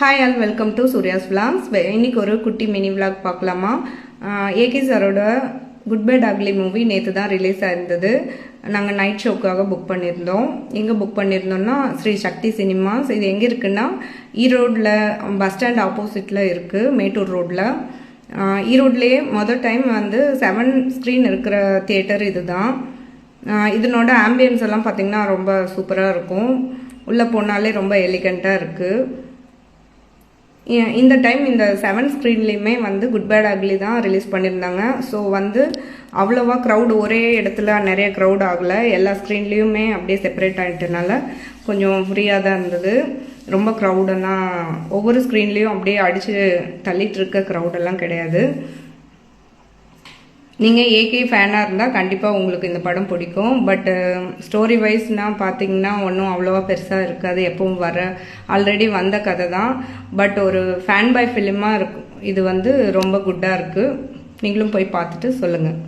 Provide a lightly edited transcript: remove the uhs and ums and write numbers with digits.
Hi all welcome to Surya's vlogs. இன்னைக்கு ஒரு குட்டி மினி vlog பார்க்கலாமா. ஏகே சாரோட குட் பை டாக்லி மூவி நேற்று தான் ரிலீஸ் ஆயிருந்தது. நாங்கள் நைட் ஷோக்காக புக் பண்ணியிருந்தோம். எங்கே புக் பண்ணியிருந்தோம்னா ஸ்ரீ சக்தி சினிமாஸ். இது எங்கே இருக்குன்னா ஈரோடில் பஸ் ஸ்டாண்ட் ஆப்போசிட்டில் இருக்குது, மேட்டூர் ரோட்டில். ஈரோட்லேயே மொதல் டைம் வந்து 7 ஸ்க்ரீன் இருக்கிற தியேட்டர் இது தான். இதனோட ஆம்பியன்ஸ் எல்லாம் பார்த்திங்கன்னா ரொம்ப சூப்பராக இருக்கும். உள்ளே போனாலே ரொம்ப எலிகண்ட்டாக இருக்குது. இந்த டைம் இந்த 7 ஸ்க்ரீன்லேயுமே வந்து குட் பை டாக்லி தான் ரிலீஸ் பண்ணியிருந்தாங்க. ஸோ வந்து அவ்வளோவா க்ரௌட் ஒரே இடத்துல நிறைய க்ரௌட் ஆகலை. எல்லா ஸ்க்ரீன்லேயுமே அப்படியே செப்பரேட் ஆகிட்டனால கொஞ்சம் ஃப்ரீயாக தான் இருந்தது. ரொம்ப க்ரௌடெல்லாம் ஒவ்வொரு ஸ்க்ரீன்லேயும் அப்படியே அடித்து தள்ளிட்டு இருக்க க்ரௌடெல்லாம் கிடையாது. நீங்கள் ஏகே ஃபேனாக இருந்தால் கண்டிப்பாக உங்களுக்கு இந்த படம் பிடிக்கும். பட் ஸ்டோரி வைஸ்னால் பார்த்தீங்கன்னா ஒன்றும் அவ்வளோவா பெருசாக இருக்காது. எப்பவும் ஆல்ரெடி வந்த கதை தான். பட் ஒரு ஃபேன் பாய் ஃபிலிமாக இருக்கும். இது வந்து ரொம்ப குட்டாக இருக்குது. நீங்களும் போய் பார்த்துட்டு சொல்லுங்கள்.